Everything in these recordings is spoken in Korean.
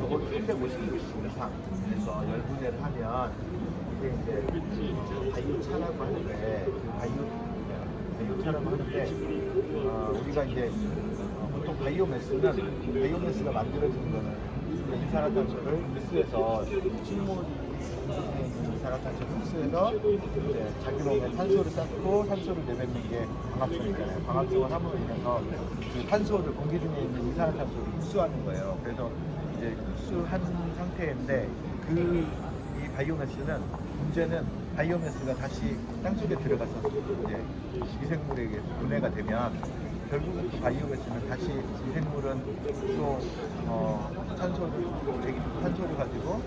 적어도 350ml 이상 그래서 10분해를 하면 이게 이제 바이오차라고 하는데 바이오차라고 하는데 우리가 이제 보통 바이오매스가 만들어지는 거는 이산화탄소를 흡수해서 식물이 이산화탄소를 흡수해서 이제 자기 몸에 탄소를 쌓고 탄소를 내뱉는 게 광합성이잖아요. 광합성을 함으로 인해서 그 탄소를 공기 중에 있는 이산화탄소를 흡수하는 거예요. 그래서 이제 흡수한 상태인데 이 바이오매스는 문제는 바이오매스가 다시 땅속에 들어가서 이제 미생물에게 분해가 되면 결국은 그 바이오매스는 다시 미생물은 또 탄소를 가지고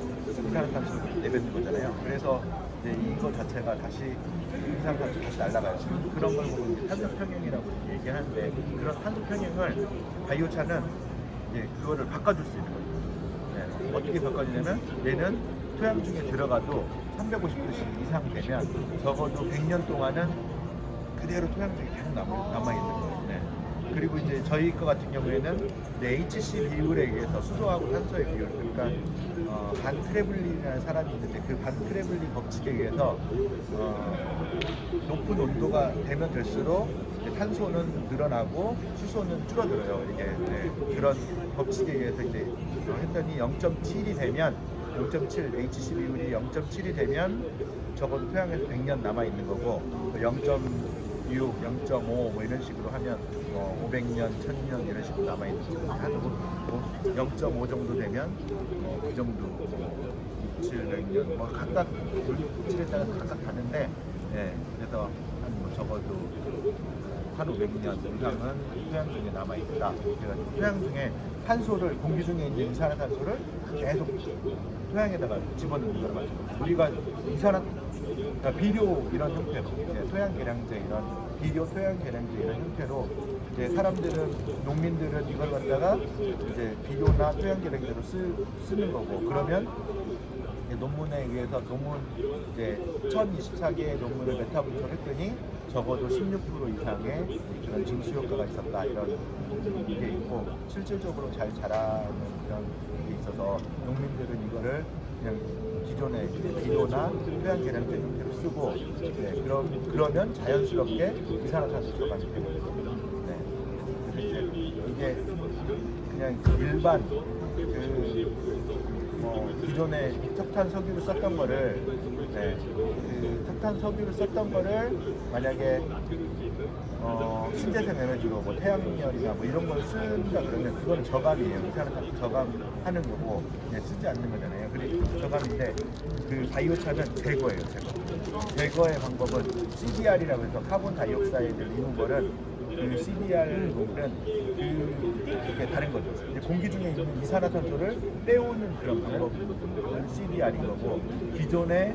이산화탄소를 내뱉는 거잖아요. 그래서 이제 이거 자체가 다시 이산화탄소 다시 날아가요. 그런 걸 보고 이제 탄소 평형이라고 얘기하는데 그런 탄소 평형을 바이오차는 이제 그거를 바꿔줄 수 있는 거예요. 네. 어떻게 바꿔주냐면 얘는 토양 중에 들어가도 350도씨 이상 되면 적어도 100년 동안은 그대로 토양 중에 계속 남아있는 거예요. 네. 그리고 이제 저희 거 같은 경우에는 HC 비율에 의해서 수소하고 탄소의 비율, 그러니까 반 크레블린이라는 사람이 있는데 그 반 크레블린 법칙에 의해서 높은 온도가 되면 될수록 탄소는 늘어나고 수소는 줄어들어요. 이게 네, 그런 법칙에 의해서 이제 했더니 0.7이 되면 0.7 HC 비율이 0.7이 되면 적어도 토양에서 100년 남아 있는 거고 0.6, 0.5 뭐 이런 식으로 하면 500년, 1000년 이런 식으로 남아 있는 거고 한 0.5 정도 되면 그 정도 700년 뭐 각각 물질에 따라서 각각 다른데 예, 그래서 한 적어도 한 500년 이상은 토양 중에 남아 있다. 그래가지고 토양 중에 탄소를 공기 중에 있는 이산화탄소를 계속 토양에다가 집어넣는 거란 말이죠. 우리가 그러니까 비료 이런 형태로 토양 계량제 이런 비료 토양 계량제 이런 형태로 이제 사람들은 농민들은 이걸 갖다가 이제 비료나 토양 계량제로 쓰는 거고 그러면 논문에 의해서 논문 이제 1024개의 논문을 메타분석을 했더니 적어도 16% 이상의 그런 증수 효과가 있었다 이런 게 있고 실질적으로 잘 자라는 그런 게 있어서 농민들은 이거를 그냥 기존의 비료나 토양 계량제 형태로 쓰고 네, 그러면 자연스럽게 이산화탄소 저감이 되는 거죠. 네. 그래서 이제 그냥 일반 기존에 석탄 석유를 썼던 거를 석탄 석유를 썼던 거를 만약에 신재생 에너지로 뭐 태양열이나 뭐 이런 걸 쓴다 그러면 그거는 저감이에요. 이산화탄소 저감하는 거고 쓰지 않는 거잖아요. 그리고 저감인데 그 바이오차는 제거예요. 제거의 방법은 CDR이라고 해서 카본 다이옥사이드 리무버는 그 CDR은 그게 다른 거죠. 공기 중에 있는 이산화탄소를 빼오는 그런 방법은 CDR인 거고 기존에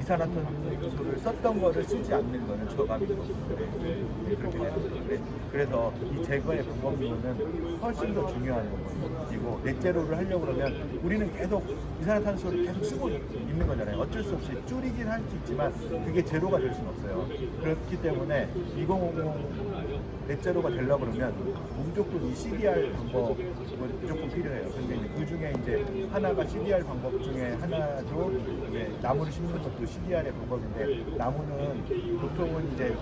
이산화탄소를 썼던 거를 쓰지 않는 거는 저감인 거고 그렇게 되는 거죠. 그래서 이 제거의 방법론은 훨씬 더 중요한 거고 넷제로를 하려고 그러면 우리는 계속 이산화탄소를 계속 쓰고 있는 거잖아요. 어쩔 수 없이 줄이긴 할 수 있지만 그게 제로가 될 수는 없어요. 그렇기 때문에 2050 넷제로가 되려고 그러면 무조건 이 CDR 방법은 무조건 필요해요. 근데 그 중에 이제 하나가 CDR 방법 중에 하나도 이제 나무를 심는 것도 CDR의 방법인데 나무는 보통은 이제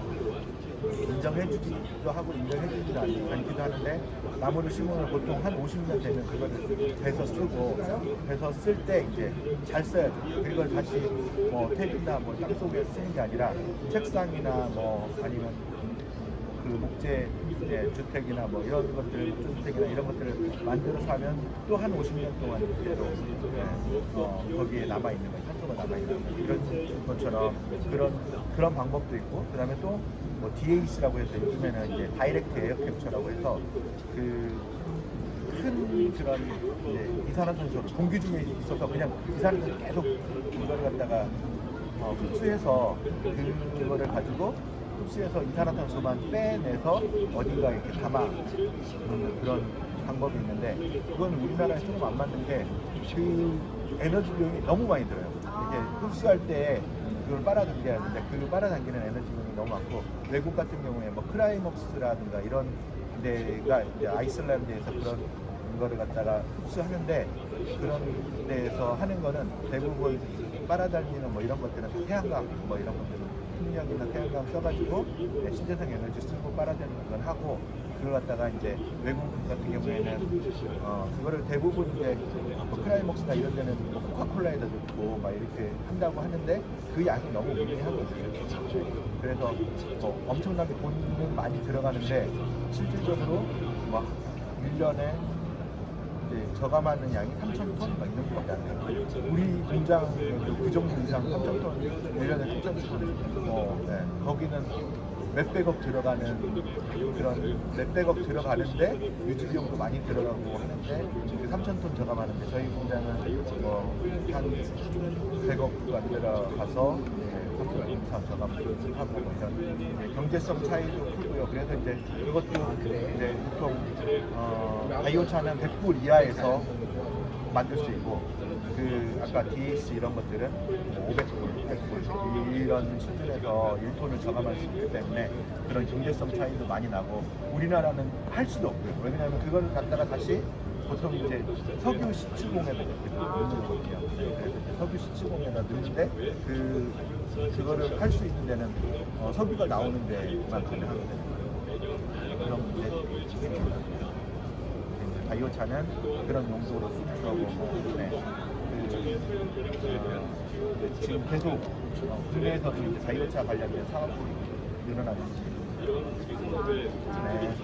인정해주기도 하고 인정해주지도 않기도 하는데 나무를 심으면 보통 한 50년 되면 그거를 베서 쓰고 베서 쓸 때 이제 잘 써야죠. 그걸 다시 뭐 탭이나 뭐 땅속에 쓰는 게 아니라 책상이나 뭐 아니면 그 목재 주택이나 뭐 이런 것들, 목조주택이나 이런 것들을 만들어서 하면 또 한 50년 동안 그대로 거기에 남아 있는 거예요. 탄소가 남아 있는 거예요. 이런 것처럼 그런 방법도 있고, 그 다음에 또 뭐 DAC라고 해서 요즘에는 이제 다이렉트 에어 캡처라고 해서 큰 그런 이산화탄소를 공기 중에 있어서 그냥 이산화탄소 계속 이걸 갖다가 흡수해서 그거를 가지고 흡수해서 이산화탄소만 빼내서 어딘가 이렇게 담아놓는 그런 방법이 있는데 그건 우리나라에 조금 안 맞는 게 그 에너지 비용이 너무 많이 들어요. 이렇게 흡수할 때 그걸 빨아당겨야 하는데 그 빨아당기는 에너지 비용이 너무 많고 외국 같은 경우에 뭐 크라이먹스라든가 이런 데가 이제 아이슬란드에서 그런 거를 갖다가 흡수하는데 그런 데에서 하는 거는 대부분 빨아들이는 뭐 이런 것들은 태양광 뭐 이런 것들은 풍력이나 태양광 써가지고 신재생 에너지 쓰고 빨아들이는 건 하고 그걸 갖다가 이제 외국 같은 경우에는 그거를 대부분 이제 뭐 클라이먹스나 이런 데는 뭐 코카콜라에다 넣고 막 이렇게 한다고 하는데 그 양이 너무 미미하거든요. 그래서 뭐 엄청나게 돈은 많이 들어가는데 실질적으로 막 1년에 이제 저감하는 양이 3,000톤 막 이런 거밖에 안 돼요. 우리 공장도 그 정도 이상 3,000톤 1년에 3,000톤 네. 거기는 몇백억 들어가는 그런 몇백억 들어가는데 유지비용도 많이 들어가고 하는데 그 3,000톤 저감하는데 저희 공장은 뭐한 100억도 안 들어가서 3,000톤 이상 저감하고 뭐 이런 경제성 차이도 크고요. 그래서 이제 그것도 이제 보통 바이오차는 100불 이하에서 만들 수 있고 그 아까 DH 이런 것들은 500불, 100불 이런 수준에서 1톤을 저감할 수 있기 때문에 그런 경제성 차이도 많이 나고 우리나라는 할 수도 없고요. 왜냐하면 그걸 갖다가 다시 보통 이제 석유 시추공에다 넣는 거거든요. 그래서 이제 석유 시추공에다 넣는데 그거를 할 수 있는 데는 석유가 나오는 데만 가능하거든요. 그런 문제. 바이오차는 그런 용도로 쓰는 거고, 네. 지금 계속 국내에서도 이제 바이오차 관련된 사업들이 늘어나고 있습니다. 네.